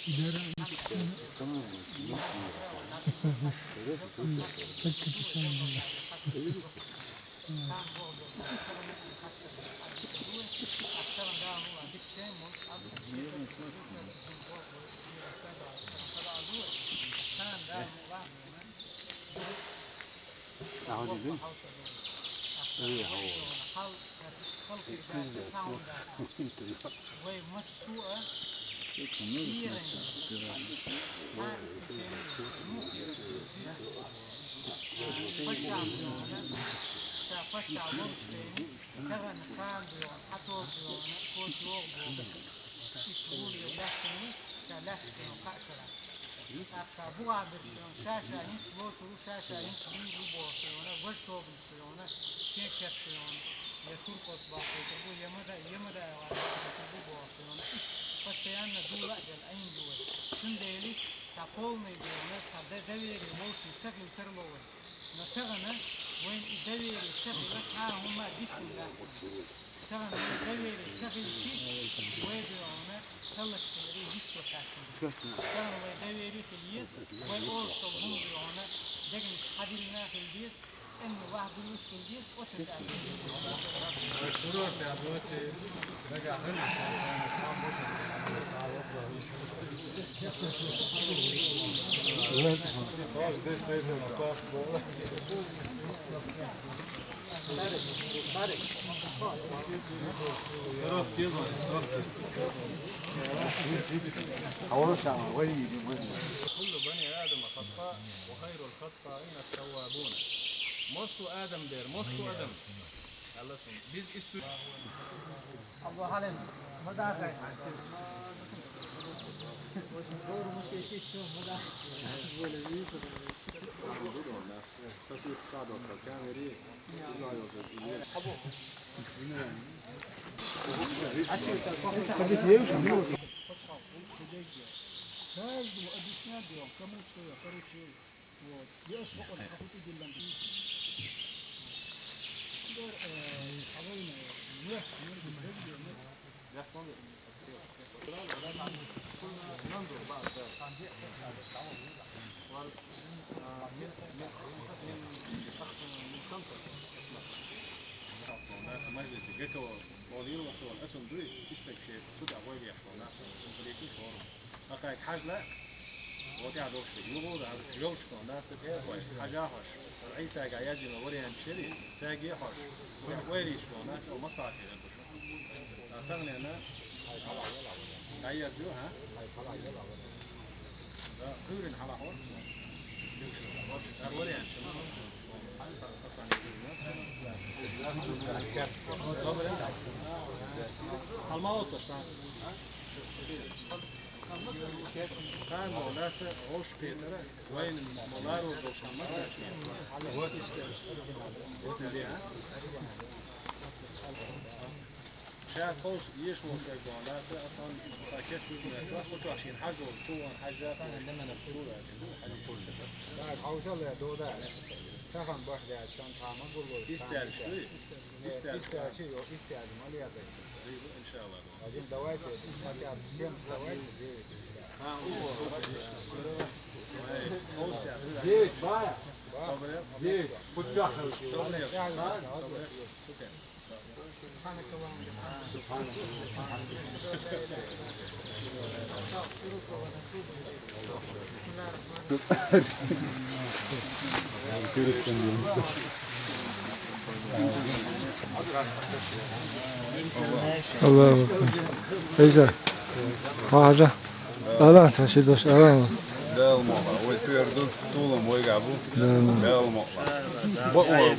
كل بني آدم خطاء وخير الخطائين التوابون. Mosu Adam der, Mosu Adam. Allah'ım biz istiyoruz. Allah alem. Madaka. Doğru mu geçiyor madaka? Böyle bir شاید خوش یش موقع بالا تا اصلا ساکت می‌کنه تو خودش عشان حاجه تو حاجه عندما نفطور حاجه كل بعد حوصل يا دودا سفن واحد عشان طعمه بقول يستاهل يستاهل شيء يستاهل ما لي هذا ان شاء الله بعدين دوائر ما تعرف شيء دوائر زيت بايع زيت بتجح سبحانك اللهم وبحمدك سبحانك الله أكبر. إيش هذا؟ لا تشيدوش لا. دال مقطع ويتوردون طولهم ويقعبوا دال مقطع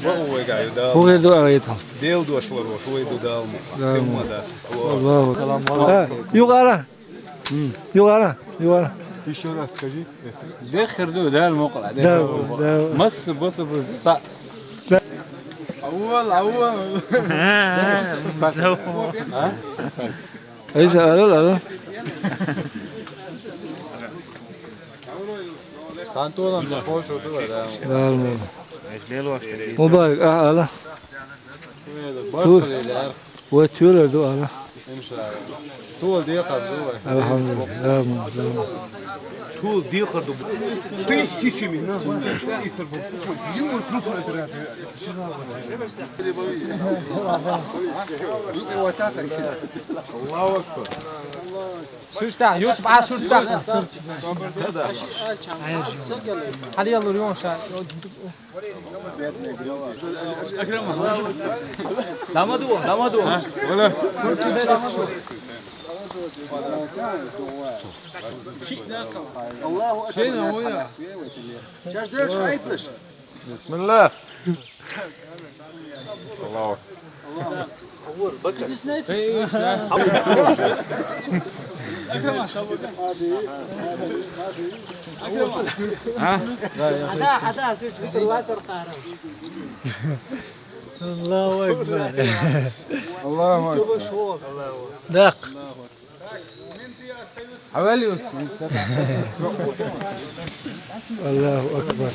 بقوا ويقعوا دال هو غير دعاء يتهم. ديل دوش وروش ويدو دال مقطع كم ده الله. السلام عليكم. يقارا. يقارا. يقارا. إيش رأيك كذي؟ دخر دو دال مقطع مص بص بص أول إيش هذا؟ كانتو لما نقول شو ده لا مبارك أهلا. وتولد أهلا. امشي طول دقيقة الحمد لله. طول دقيقة тысячи минут الله أكبر سرتا يوسف على سرتا هل يلا اليوم شاي دامادو ولا الله اكبر شاش ديرش عيطلش بسم الله الله حدا سيرت في الواتر قارب الله أكبر. الله أكبر دق. حوالي الله أكبر.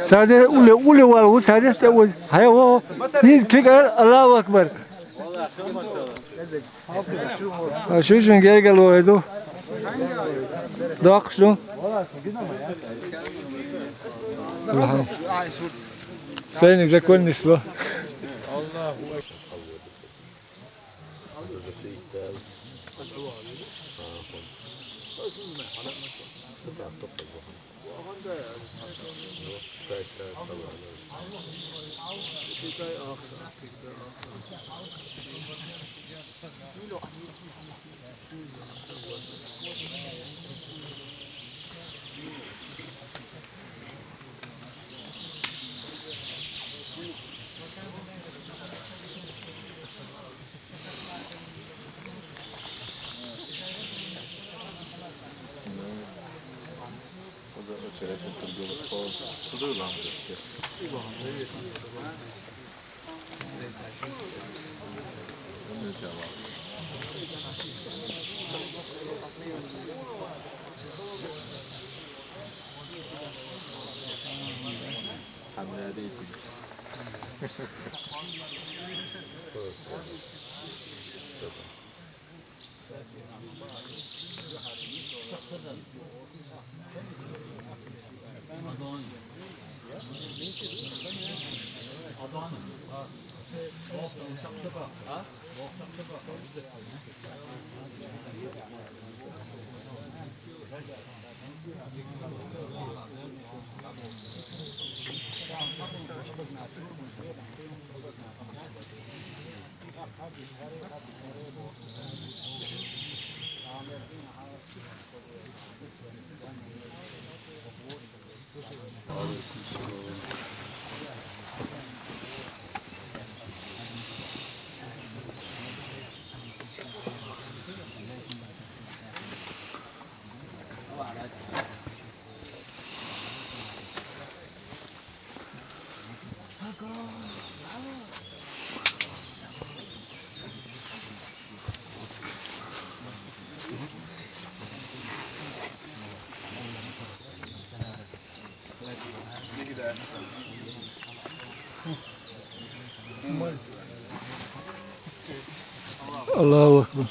سادة أولي والو سادة تقول هاي هو نيز كيكر الله أكبر. شو جنجي قالوا هيدو داق شو الحمد سين إذا كل نسبة الله أكبر.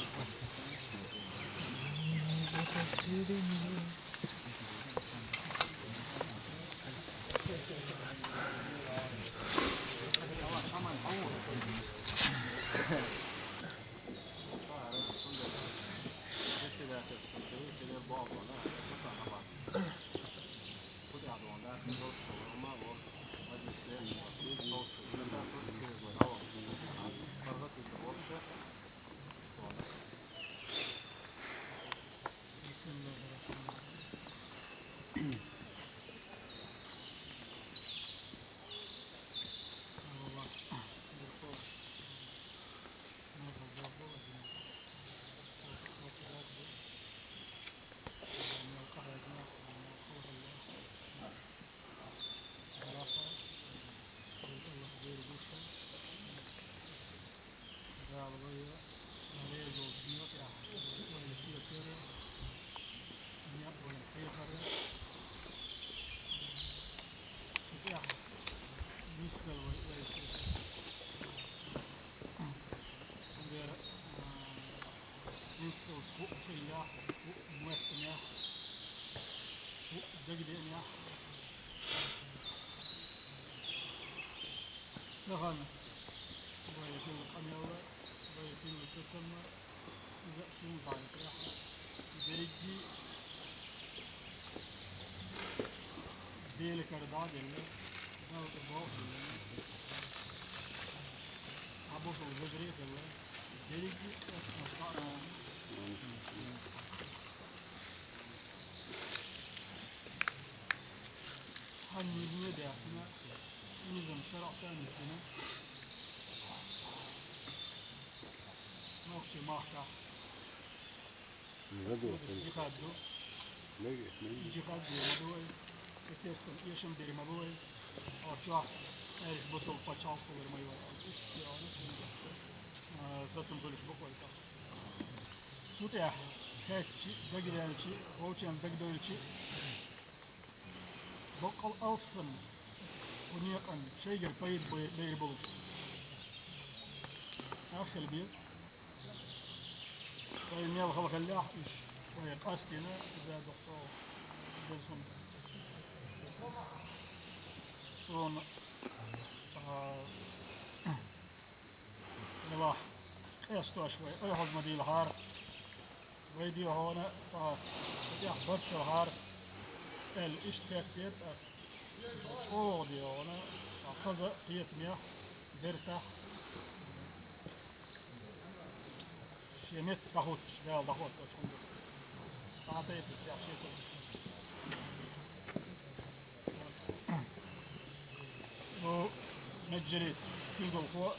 مجلس تلقوا فوق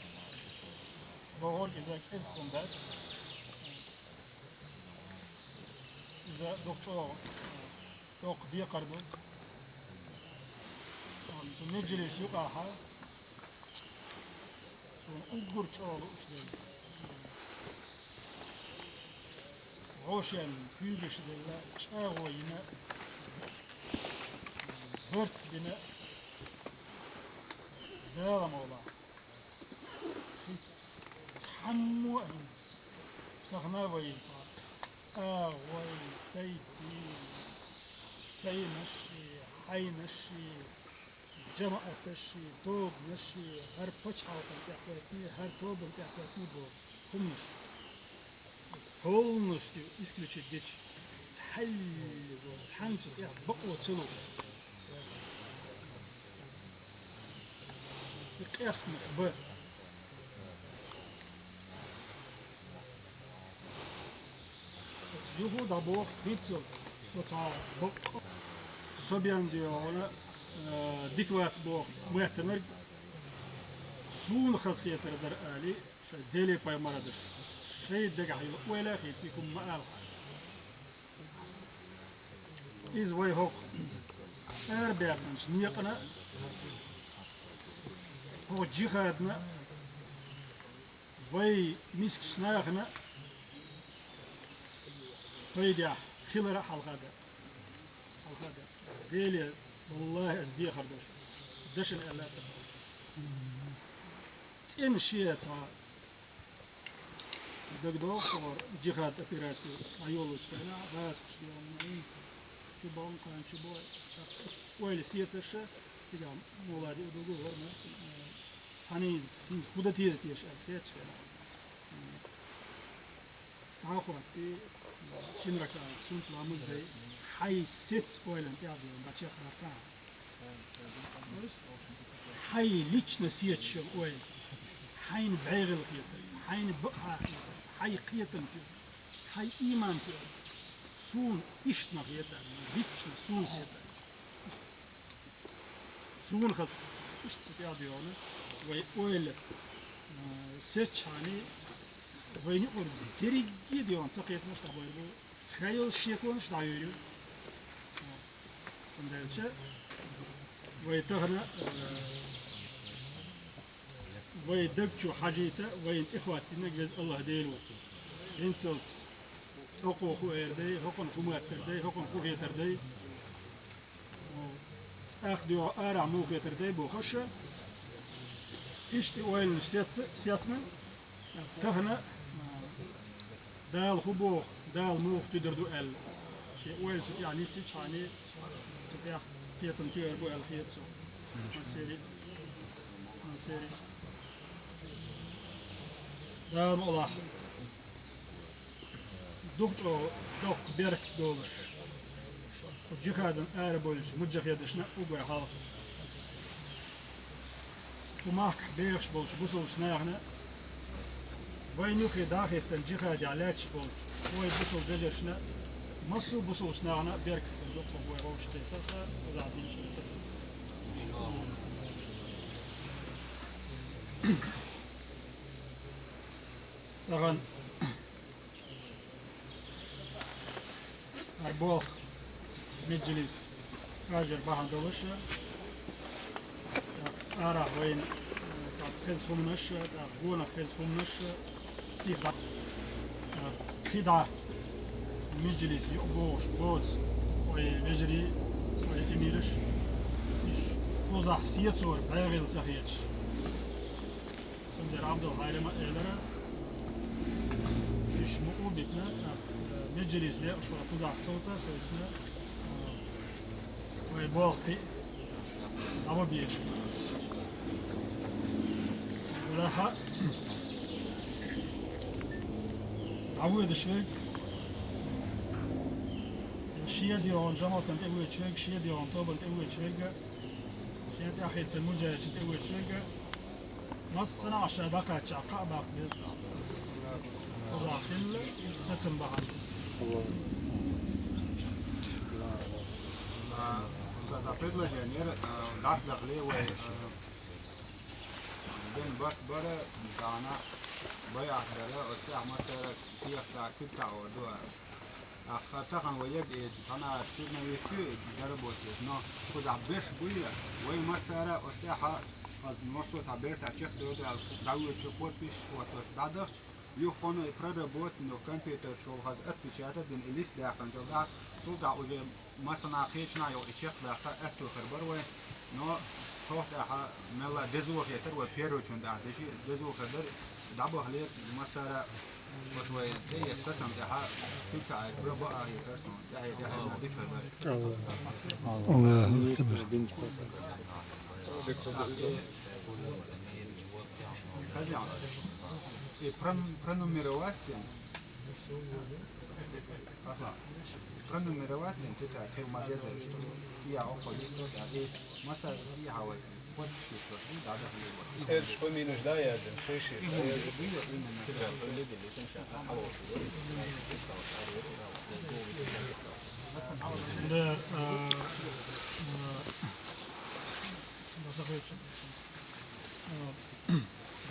بقول إذا اسكن ده إذا دكتور دي قرضه مجلس يقع حال أقول شغله إيش عشان فيش ده شغله ينا برد بنا دار مولا تحمو أنت تغنى ويفا وي تيتي سينشي حينشي جماعتشي دوب نشي هر پچ حالتن تحواتني هر توبن تحواتني بو همش полностью исключить дичь تحنتو بقوة تلو يقيسنا ب يهود أبو هيتزل توتال بق سبيان ديونا ديكوات بو مهتمر سون خسكية تردر آلي ديلي باي مردش شيء دقعي ولا خيتيكم مآل إز وي هوك أربع منش نيقنا هو جهادنا وي مسك شناخنا ويدع خلرا حلقادا ديلي والله أزدي خردش دشن ألاتا تين شيئتا دقدو خور جهاد أبيراتي أيولو تفعنا باس كشتيان نعينت تبون كان شبوي ويل سيتشا تيجا مولادي ودوغو هرنا ثاني خدا تيز تيش أكيد شفنا تعاقبتي شنركا سنت لامز ده حي ست ويل أنت عبيون بتشيخ ركان حي ليش نسيتش ويل حين بعير الخيط حين بقى حي قيتن حي إيمان سون إشنا خيطا ليش سون خيطا سون خط إشت عبيون ويل سيتشاني ويني أور دريجي ديون سقيت مش تبغى خيال شيكون مش دايرو عندنا ويتهنا ويدقشوا حاجيته وين إخواتنا جز الله ديلو Intzelt. Hokon goed eerdij, hokon goed metterdij, hokon goed eerdij. Echt die ara moe eerdij bochosje. Is die oil zetsne. Kahna. Dal goed dal moe tuder el. Die oil يعني سيج يعني تبيع فيها تنتير بو الخيط سو. مسيري. دام الله. دوك بيرك دولش. وجهادن أربولش مجهادشنا وبر حالف. وماك بيرش بولش بوسوس ناهنا. وين يخي داخل تنجهاد علىش بولش. وين بوسول ججرشنا. مصر بوسوس ناهنا بيرك دوك وبر روش تيتا وزعدين شو نسيت. طبعا أربوخ مجلس راجل بحن دولشة أرى وين تخز خمنشة غونا خز خمنشة سيخ خدعة مجلس يقبوش بوز ويجري ويميرش إيش قوزح سيتصور باغل صحيح سندر عبد الحيرة مقالرة إيش مقوبتنا مجلس ليه شو قوزح صوته سيسنا ويبوغتي أما بيش ولاها عود شوي الشيء ديون جماعة تنتقل شوي الشيء ديون طوبل تنتقل شوي شيء أخي تموجة تنتقل شوي نص سنة عشان دقة شقة باق بيزق قوزح كل ستم بحر За предложение даст дохле бен бат бара дана бай ахдара остя масара тиахта китта оду ахата хан ваяг тана чина вету дарбот но куда беш буя вай масара остя ха az nosso saber tá check do da o podpis вот дадах يخون إفراد بوت إنه كمبيوتر شو هذا أتبشاته دين إليس داخل جودا تودا وجه مثلا خيشنا يو إشياء داخل أتو خبروه نو صوت أها ملا دزوه يتر وبيرو شون ده دزوه خبر دابو خليت مثلا بس وين هي سكان أها تبع بربع يترسون ده ما بيفهم И пронумеровать это хемагеза, что я опозицию, а масса я хаваю. Вот что да да. Скажешь, поминешь, да, я один, шиши.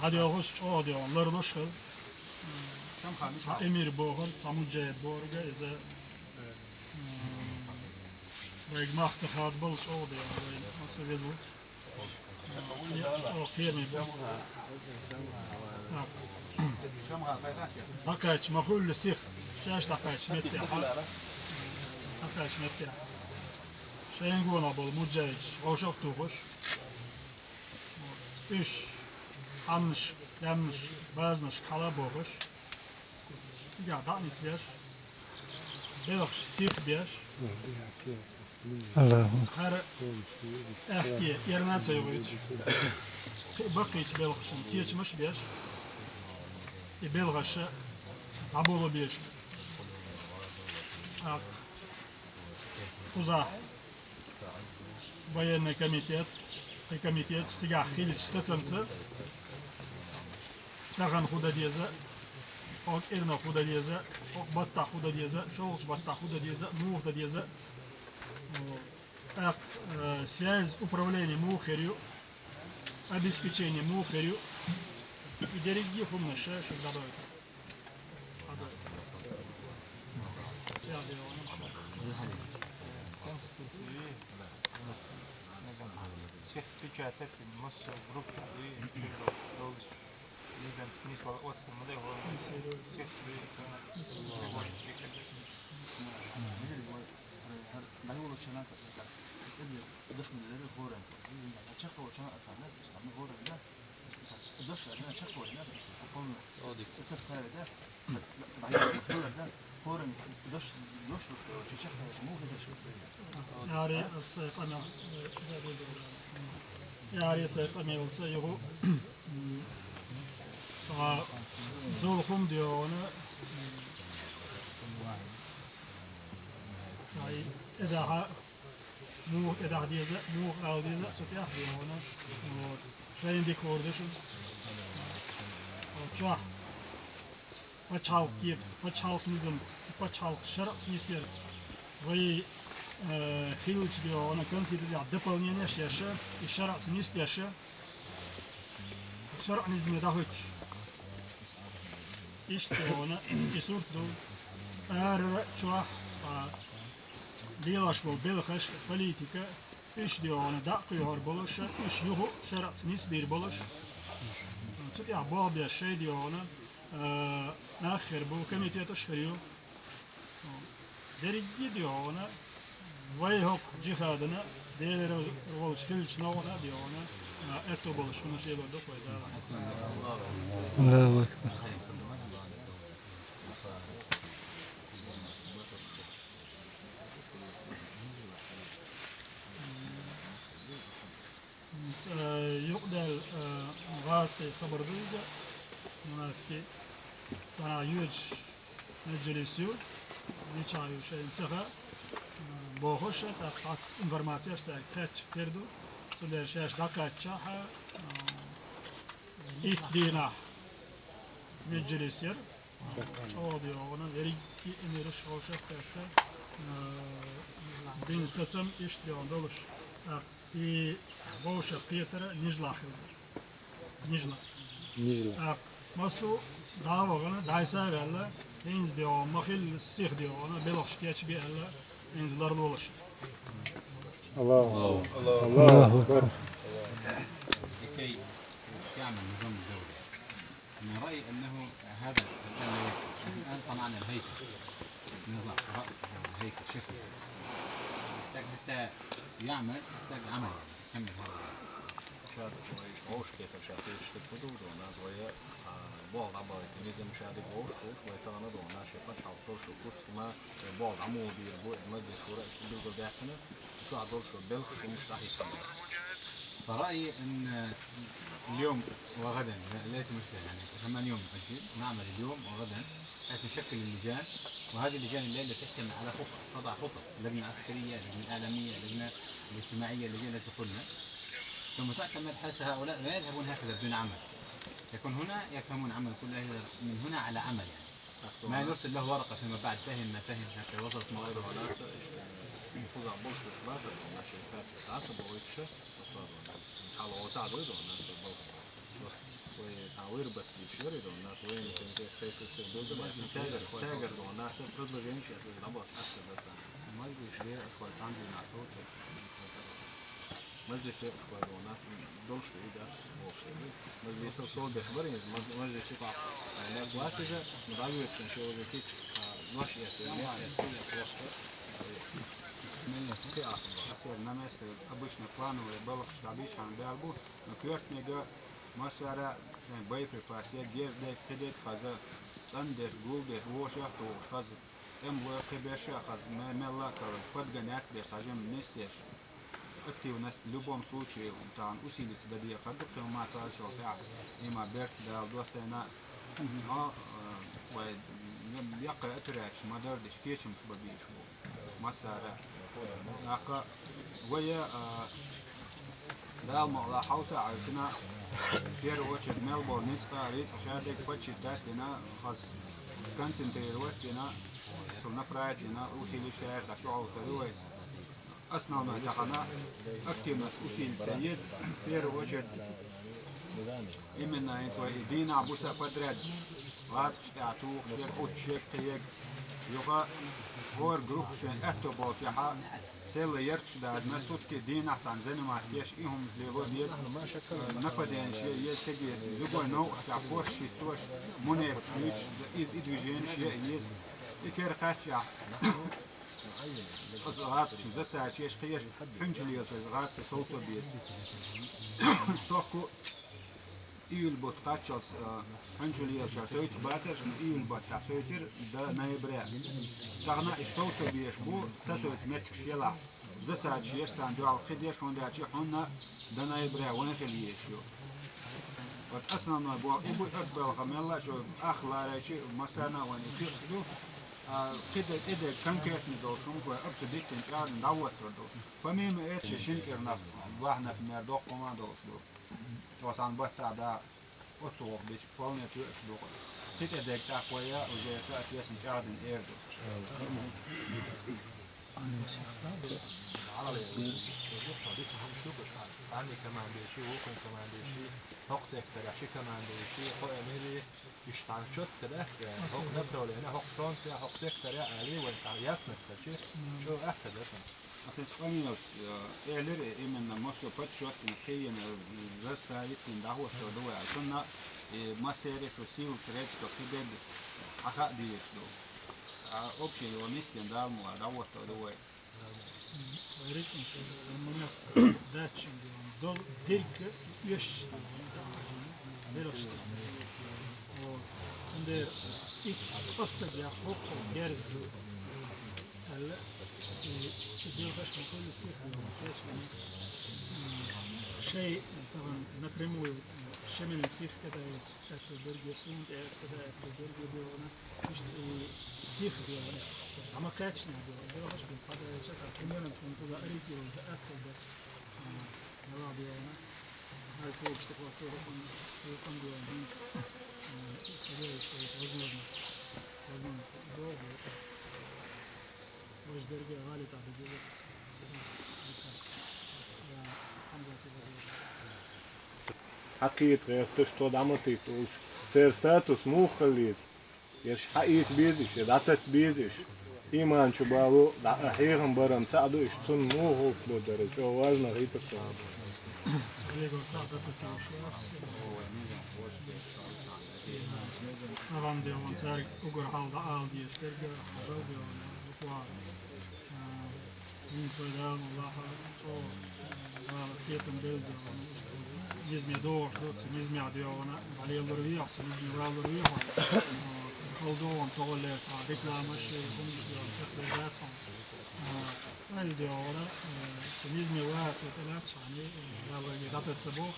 هذا هوش عادي onlar نشخل emir boğar samuje borga إذا ويج macht sich hat bol عادي يعني ما سويزو أو كيرني دقائق ما كل السيخ شاش دقائق متى دقائق متى شين قونا بول مجاج أو شفتو خوش إيش yanlış, bazı kala boğuş. Ya da nisber. Belki sif bir. Allah. Her ehki yerine sayılıyor. Bakı hiç belki geçmiş bir. Belki abolu bir. Uzak. Военный комитет, сигах хилич сетемцы. Таган худа деза, ок ирна худа деза, ок батта худа деза, шоуш батта худа деза, мух деза. Связь управления мухерью, обеспечение мухерью и деревья хумнаша, чтобы добавить. Jari säpamilsa joku zulhum diyor onu sai edaha muh edah diye muh aldığında satıyor diyor onu şeyin dikorduşun çah почал кипц, почал снизымц, почал шарц не сердце. Вы хилч дио, он консидерировал дополнение шеша и шарц не стеша. Шарц не змедахуч. İşte ona isurdu. Çuah bilaş bu bilhaş politika iş diyor ona da kıyar buluş, iş yuhu şarç nisbir buluş. Çünkü ya bu bir şey diyor ona. آخر بو كميتيات أشهريو درجي ديونا ويهوك جهادنا دير رولش كلش نونا ديونا أكتو بولش كنا شيء بدو كويس الله أكبر يقدر غاز في خبر ديجا منافي sana yüz meclisiyor, niçayı şeyin sıha, boğuş, tak informasyonu işte kaç verdi, sonra şey dakika ilk dina meclisiyor, o diyor ona veri ki emiriş hoşaf kırkta, bin satım iş diyor doluş, i boğuşaf kıyıtara nijlahıldır, nijla. Masu davağını daysa verler, enz diyor, mahil sih diyor, ona beloş geç bir eller, enzlarla ulaşır. الله أكبر لكي يعمل نظام الدولة. من رأيي أنه هذا الآن صنعنا الهيكل، نظام رأس الهيكل شكل يحتاج حتى يعمل، يحتاج عمل يكمل هذا. Oš kietar šādi ir padodu un azvoja bol dabali temizim šādi ošu vai tā nadu un šie pačal tošu kustima bol amudi ir bu mazli shura bilgo dāsana شو عدول شو بلخ ومش راح يكمل. فرأيي أن اليوم وغدا ليس مشكلة يعني كمان يوم أكيد نعمل اليوم وغدا بحيث نشكل اللجان، وهذه اللجان الليلة تشتمل على خطط، تضع خطط، لجنة عسكرية، لجنة إعلامية، لجنة الاجتماعية، اللجنة التي قلنا، ثم تعتمد حيث هؤلاء لا يذهبون هكذا بدون عمل، يكون هنا يفهمون عمل كل من هنا على عمل يعني. ما نرسل له ورقة فيما بعد فهم ما فهم حتى وصلت مؤسسة. وتعوير بس بيشير ده الناس وين كان كيف يصير تاجر ده الناس رضا يمشي الرباط أكثر بس ما يشير أشوال عندي نعطوه مجلس أشوال الناس دول شيء ده مجلس الصوت بخبرين مجلس يقع الناس واسجة مدعوية تنشوا ذيك ناشية Na mjestu obične planove Beloška bišan belbu, na kjörtnjega masara bojepripasi gevde kedet kaza цандеш гулдеш вошах то шаз МВКБШ хаз мелла короче подгонять без ажем нестеш активность в любом случае там усилится до dia когда кто маться шел так има берт да досена а وي يقرا اتراكش ما دردش كيشم شبابيش مسارة ناقة ويا دال مغلا حوسة عايزنا كير وشد ملبورن نستا ريت شادك بتشي تاتنا خاص концентрировать на направить на усилие шех да шоу садует основная тахана активность усилия есть в первую очередь именно свой дина буса подряд вас штату шек учек кеек юга гор групп шен это болчаха تلا يرتش دا نسوت كدين عن زين ما تيش إيهم زليبو ديز نقدين شيء يستجي زبوا نوع تعبوش شيتوش منيف شيش إدوجين شيء يز يكير قاشع غاز شو زسا شيش خيش حنجلي غاز كسوسو بيز ستوكو إيول بوت قاتشل حنجلي شاسويت باتر إيول بوت شاسويتر دا نايبرا تغنا إيش سوسو بيش بو ساسويت متكش يلا زسا شيش سان دوال خديش وندا شي حنا دا نايبرا ونخليش شو وأصلا بو إبو أكبر خملا شو أخلا شيء مسانا ونكيدو كده إذا كان كيفني دوشون كوا أبسط ديك تنتقل ندوّت ردو فمين إيش شنكرنا واحنا في مردوق وما دوشلو وصان بحث دا أسوق بيش فلنا تيشلو كده ديك تقويا وجيسا تيس نشاهد إيردو عني كمان بيشي وكم كمان بيشي هوكس اكتر شي كمان بيشي هو اميري يشتعن شوت كده هوك نبرو لهنا هوك فرونت يا هوك اكتر يا علي وانت ياسنس تشي شو احتى ده أخي سألني إيلري إمنا مشو بتشوت نخيين رستا يمكن دعوة شدوة عشان ما سيري شو سيل سريت كده أخا ديش دو أوكي ونيستين دالمو دعوة شدوة Recimo moment daći dol dirk još velošta. Sender iets postavlja oko gerzu. هلا الدير باش نقول السيف شيء طبعا نكرمه شمل السيف كده الدرج يسون كده الدرج ديونا مش السيف ديونا أما كاتشنا ديونا باش بنصاب شكل كمان كنت أريد يوم تأكل ده نلا ديونا هاي فوق تقوى تقول يكون ديونا بيس سبعة شوية وزن سبعة وش درجة غالية على الجزء حقيقة غير što damati tuž. Cer status muhalliz. Jer حقيقة بيزش دعتت بيزش. إيمان شبابو دحيهم برم سعدو إشتون موهو كلو درج. وازنا غير الصعب. طبعا ديوان سارق أقر حالة عالدي اشترق حرودي وفوار بالنسبة لهم الله كيتم بلد نزمي دور نزمي عديونا علي الربيع نزمي ورا الربيع خلدون طولت ريكلامش كنت تخبر ذاتهم الديونا نزمي واحد وثلاث يعني يلا يدات الصبوح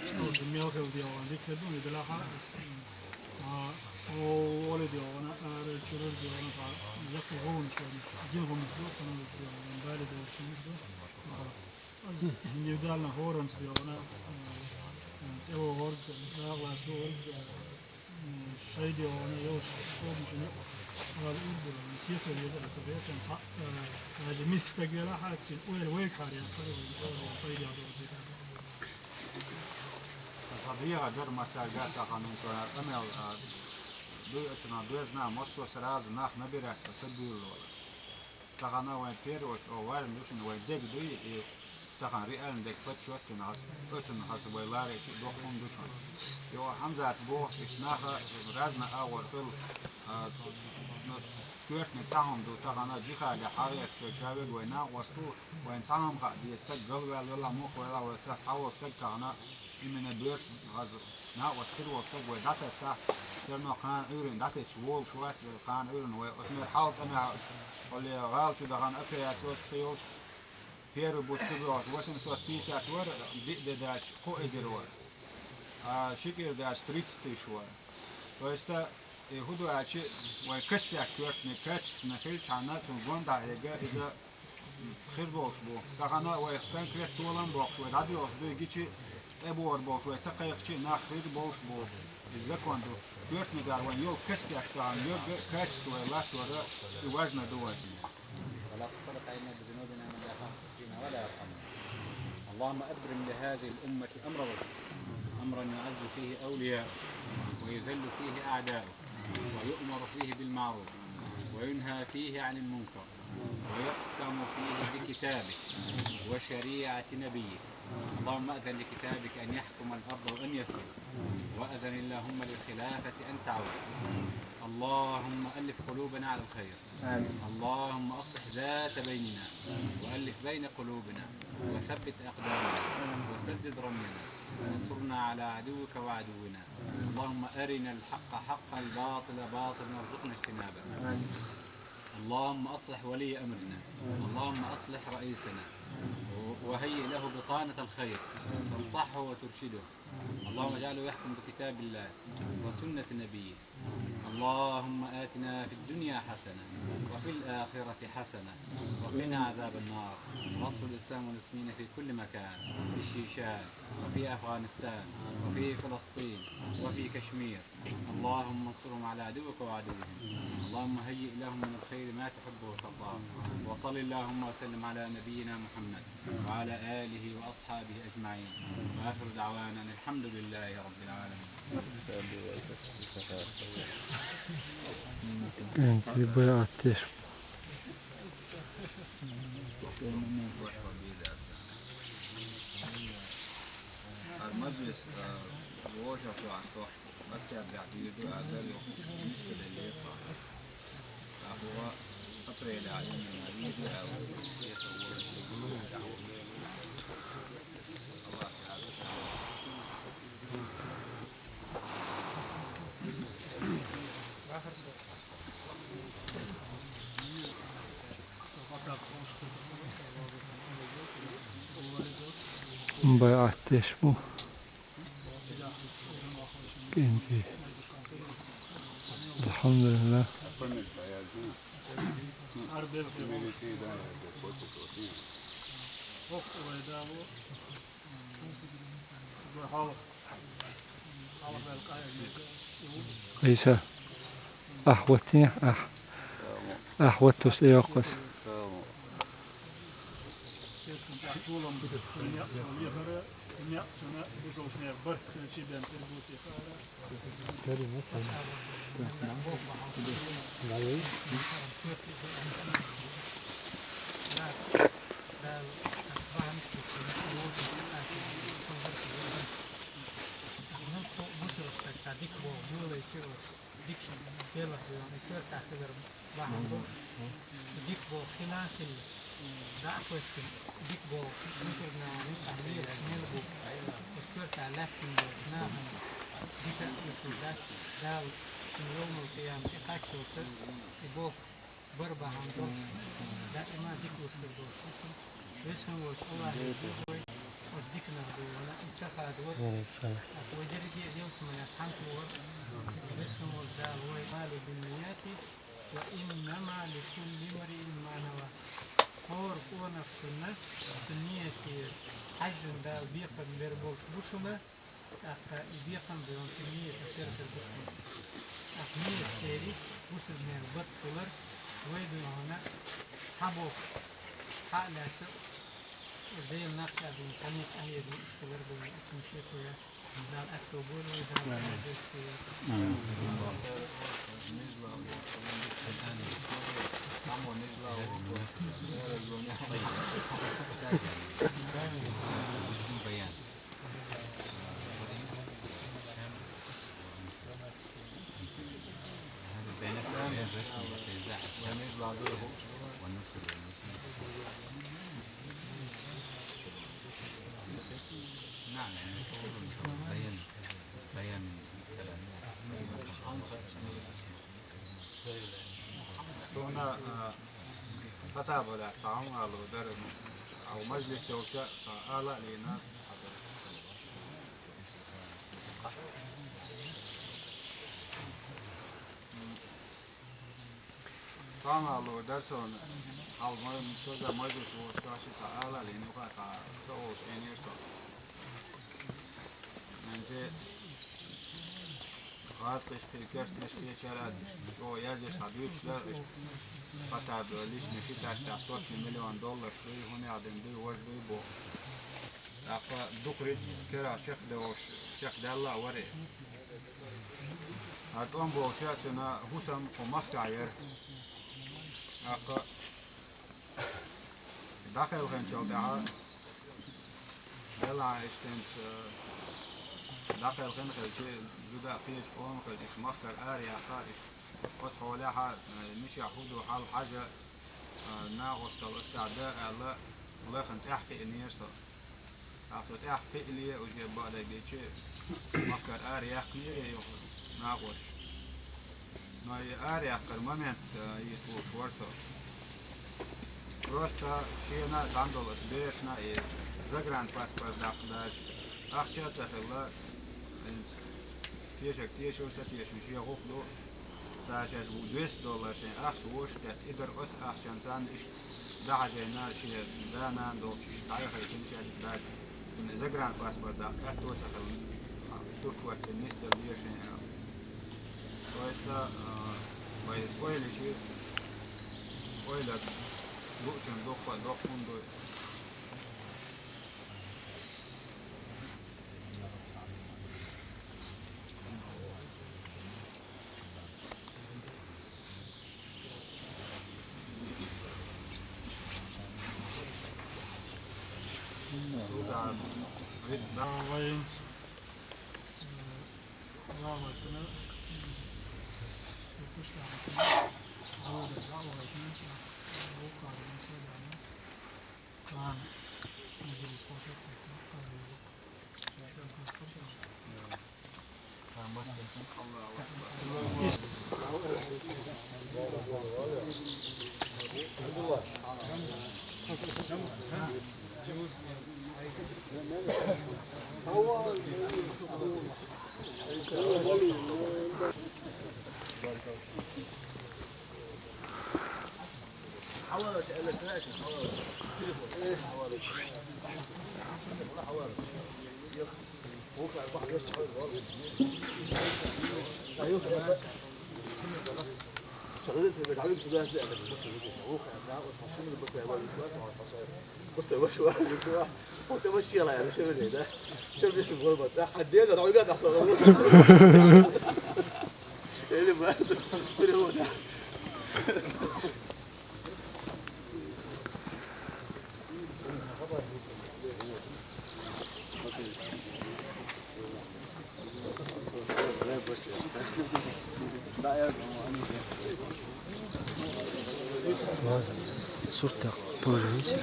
نزمي أكل ديونا ذكرهم يدلها ولديونا الشرور ديونا يقفون شوي جيهم فوق من بالد وشمسه يدالنا هورنس ديونا تبو هورد ناقلاس هورد شيء ديونا يوش شوف مشنو على الأرض سياسة يزعل تبعت عن صح هذا ميكس تجرا حتى وين كاريا فايدة طبيعة در مساجات قانون صار أمل دو أصلا دوزنا مصر سراز ناخ نبيرة تسبيل ولا تقنا وين بيروش أو وين دوشن وين دق دوي تقنا ريال دق فتشوت كناس أصلا حسب ويلاري دوخون دوشن يو حمزة بوه إشناخ رازنا أول فل كيف نتاهم دو تقنا جيخا لحارية شوشاوي وينا وستو وين تاهم قاعد يستقبل ولا مخ ولا وتحاول تقنا من البيرش غزو نا وستر وستر وداتا تا سرنا خان اورن داتا شوول شوات خان اورن واسمر حالت انا اللي غال شو دغان اكيا توش خيوش بيرو بوتشبوت وسن صوت بيسات ور داش قو ازرور شكل داش تريتستي شوي واستا هدو اشي وكشتي اكتورت نكاتش نخيل شانات ونغوندا هيجا اذا خير بوش بو دغانا وكان كريت طولان بوش ودادي وخدو يجي ابور بوش وسقيقشي ناخريد بوش بوش الزكوان دو بيرت نقار وين يو كشتي اكتوان يو كاتشت ولا تورا يواجنا دوات ولا تسلط علينا بذنوبنا من لا يخافنا فينا ولا يرحمنا اللهم أبرم لهذه الأمة أمر رشد أمرا يعز فيه أولياء ويذل فيه أعداء ويؤمر فيه بالمعروف وينهى فيه عن المنكر ويحكم فيه بكتابك وشريعة نبيك. اللهم أذن لكتابك أن يحكم الأرض وأن يسود، وأذن اللهم للخلافة أن تعود. اللهم ألف قلوبنا على الخير. اللهم أصلح ذات بيننا وألف بين قلوبنا وثبت أقدامنا وسدد رمينا وانصرنا على عدوك وعدونا. اللهم أرنا الحق حقا الباطل باطلا وارزقنا اجتنابه. اللهم أصلح ولي أمرنا. اللهم أصلح رئيسنا وهيئ له بطانة الخير تنصحه وترشده. اللهم اجعله يحكم بكتاب الله وسنة نبيه. اللهم آتنا في الدنيا حسنة وفي الآخرة حسنة وقنا عذاب النار. نصر الإسلام والمسلمين في كل مكان، في الشيشان وفي أفغانستان وفي فلسطين وفي كشمير. اللهم انصرهم على عدوك وعدوهم. اللهم هيئ لهم من الخير ما تحب وترضاه. وصل اللهم وسلم على نبينا محمد وعلى آله وأصحابه أجمعين. وآخر دعوانا الحمد لله رب العالمين. انت بقى ateş. المجلس ووجهه عن صح مكتب بعتيده أعزائي بالنسبة للي يطلع هو أطري لعلم المريض أو يصور الشيء Bayağı ateş bu. Kendi. Elhamdülillah. Isa. Ahwatni ahwatus eyokos. وإنما لكل امرئ ما نوى. Or ona sunna sunniyati hajjun da biqan berboş buşuna aka biqan beyon sunniyati terker buşuna akmiyet seri busulmen battılar ve ona sabo hala زي النقطة بين خميس أهيد وإشتغل باسم شيخويا دال أكتوبر ودال أكتوبر هنا خطاب ولا صام على درب أو مجلس يوشا آلا لنا صام على درسون أو مجلس وشاشة آلا لنا وقع سووش إنيرسون منزل خاص في كاستش في شراد شو يجلس حبيب شلار قطع ليش مشي تحت صوت $1,000,000 شوي هنا عدم دي وش دي بو أقا دكريت كرا شيخ دوش شيخ دالله وري هاتون بو شاتنا هسم ومقطع ير أقا داخل خن شو دعاء يلا اشتنس داخل خن خل شيء جدا فيش قوم خل إيش مفكر آري عقائش بس حولها مش يحودوا حال حاجة ناقص الاستعداء الله خن تحقي النيرسا عفوا تحقي اللي وجب على بيجي مفكر آري يحقي ناقص ما آري يحقر момент يسوي شورسا Просто шина дандолос бешна и загранпаспорт дах ахчаца хела тешек тешуса тешин шия гофло сажаш $200 шин ахш вошта идер ос ахчан сан иш дажена шия дана долчиш кайха шин шия даж загранпаспорт дах атоса хел суркват мистер бешин то есть поели ши поели Лучше до фунду. Военцы. Лава, сына.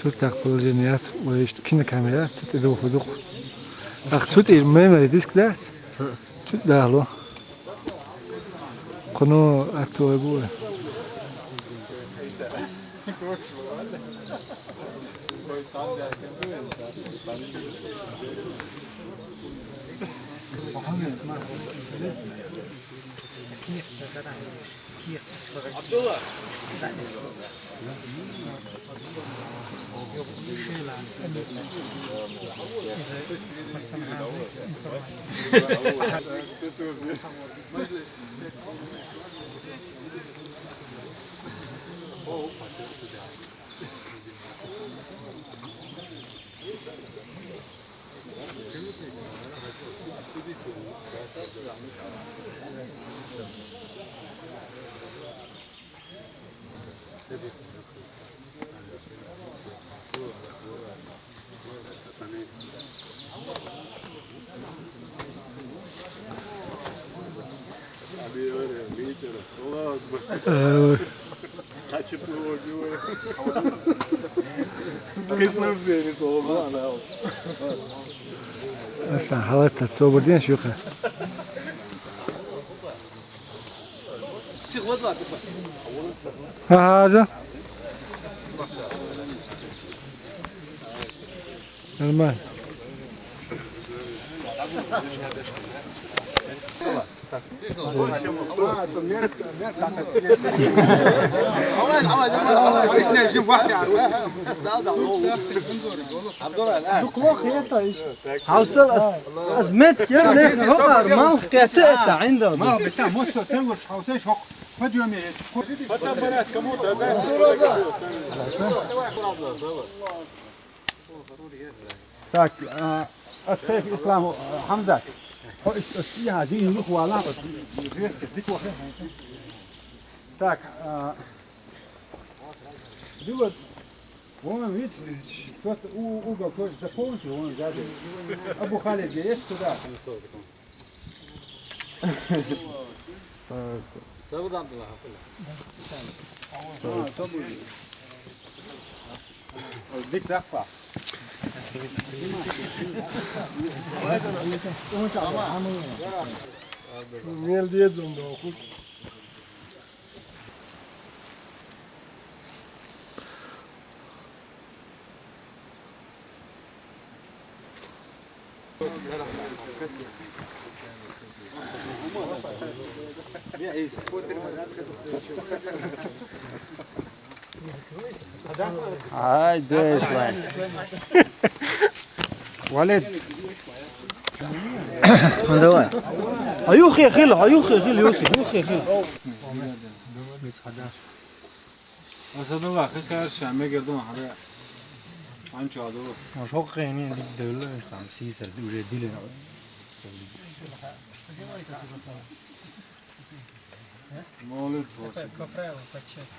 صورتك بروجينيات ويش كنا كاميرا تدو خدوق أخذت الميموري ديسك ده ده له كنوا أتوبوا Abdullah. أصلا حاولت تصور دين شيوخة هذا نورمال حوصل أزمتك يا ليك هقر ما قطعت عندهم ما بتاع موسى تلوش حوسيش حق فديو ميت فتبرات كموت تاك أتسيف إسلام حمزة فيها دين الأخوة لا تاك دول وين ويت توت وقا كوش تكون في وين زاد ابو خالد جيش كذا سووا عبد الله ديك دفع Miel jedzą do oku. هاي ده شوي ولد هيوخي خيل يوسف يوخي خيل أسد الله خير شام يقدرون على عن شو هذا مش هو قيمين الدولة إنسان سيسر وجد دلنا مولد كفرة وفتشس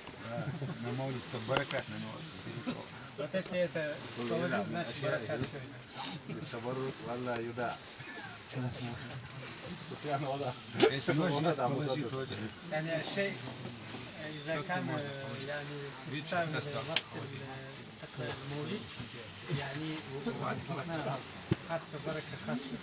مولد بركة وتسلية توجد ناس بركات شوي التبرك ولا يداع. سفيان ولا يعني الشيء إذا كان يعني بيتم وقت المولد يعني خاصة بركة خاصة